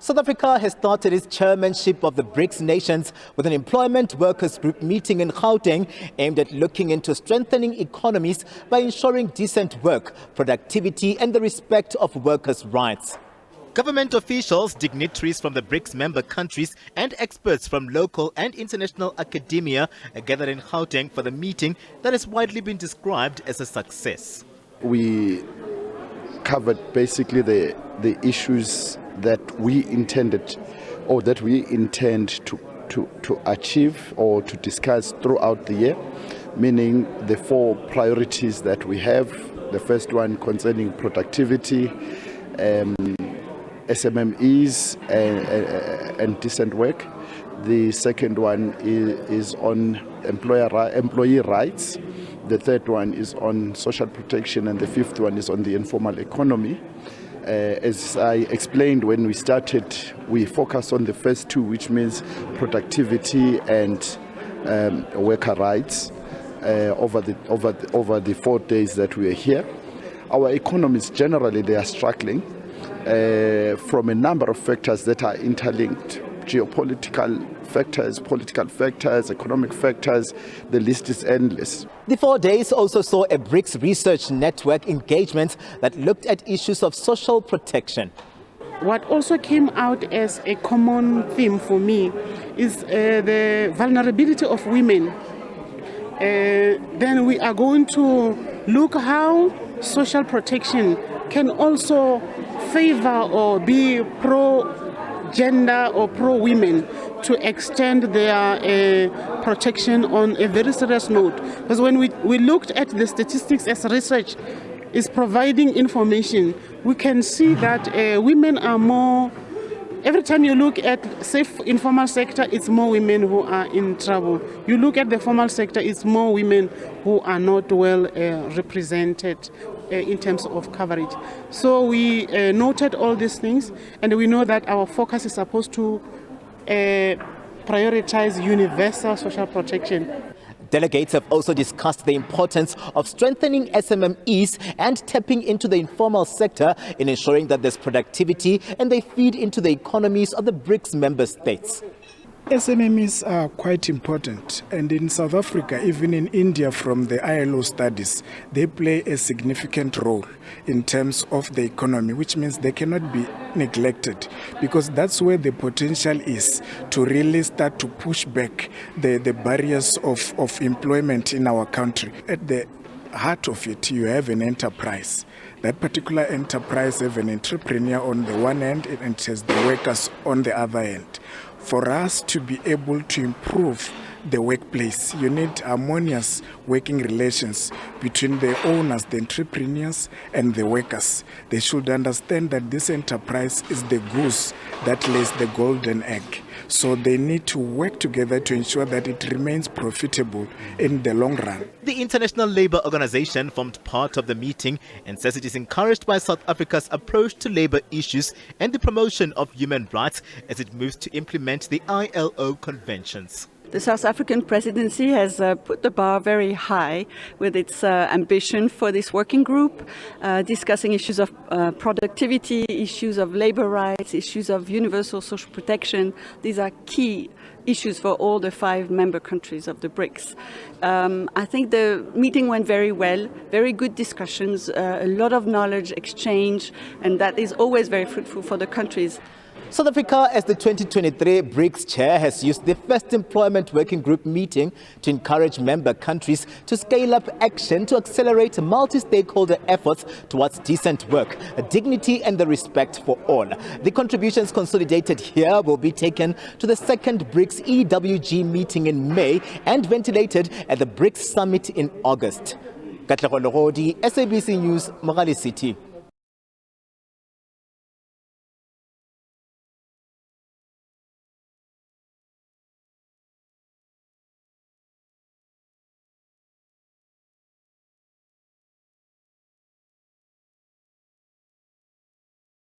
South Africa has started its chairmanship of the BRICS nations with an employment workers group meeting in Gauteng aimed at looking into strengthening economies by ensuring decent work, productivity and the respect of workers' rights. Government officials, dignitaries from the BRICS member countries and experts from local and international academia are gathered in Gauteng for the meeting that has widely been described as a success. We covered basically the issues that we intended or that we intend to achieve or to discuss throughout the year, meaning the 4 priorities that we have. The first one concerning productivity, SMMEs and decent work. The second one is on employee rights. The third one is on social protection, and the fifth one is on the informal economy. As I explained when we started, we focus on the first 2, which means productivity and worker rights over the 4 days that we are here. Our economies generally, they are struggling from a number of factors that are interlinked. Geopolitical factors, political factors, economic factors, the list is endless. The 4 days also saw a BRICS research network engagement that looked at issues of social protection. What also came out as a common theme for me is the vulnerability of women. Then we are going to look how social protection can also favor or be pro-gender or pro-women to extend their protection on a very serious note. Because when we looked at the statistics as research is providing information, we can see that women are more, every time you look at, say, informal sector, it's more women who are in trouble. You look at the formal sector, it's more women who are not well represented in terms of coverage. So we noted all these things, and we know that our focus is supposed to prioritize universal social protection. Delegates have also discussed the importance of strengthening SMMEs and tapping into the informal sector in ensuring that there's productivity and they feed into the economies of the BRICS member states. SMMEs are quite important, and in South Africa, even in India from the ILO studies, they play a significant role in terms of the economy, which means they cannot be neglected, because that's where the potential is to really start to push back the barriers of employment in our country. At the heart of it, you have an enterprise. That particular enterprise has an entrepreneur on the one end and has the workers on the other end. For us to be able to improve the workplace, you need harmonious working relations between the owners, the entrepreneurs, and the workers. They should understand that this enterprise is the goose that lays the golden egg. So they need to work together to ensure that it remains profitable in the long run. The International Labour Organization formed part of the meeting and says it is encouraged by South Africa's approach to labour issues and the promotion of human rights as it moves to implement the ILO conventions. The South African presidency has put the bar very high with its ambition for this working group, discussing issues of productivity, issues of labor rights, issues of universal social protection. These are key issues for all the 5 member countries of the BRICS. I think the meeting went very well, very good discussions, a lot of knowledge exchange, and that is always very fruitful for the countries. South Africa, as the 2023 BRICS chair, has used the first employment working group meeting to encourage member countries to scale up action to accelerate multi-stakeholder efforts towards decent work, dignity and the respect for all. The contributions consolidated here will be taken to the second BRICS EWG meeting in May and ventilated at the BRICS summit in August. Katlego Logodi, SABC News, Mogale City.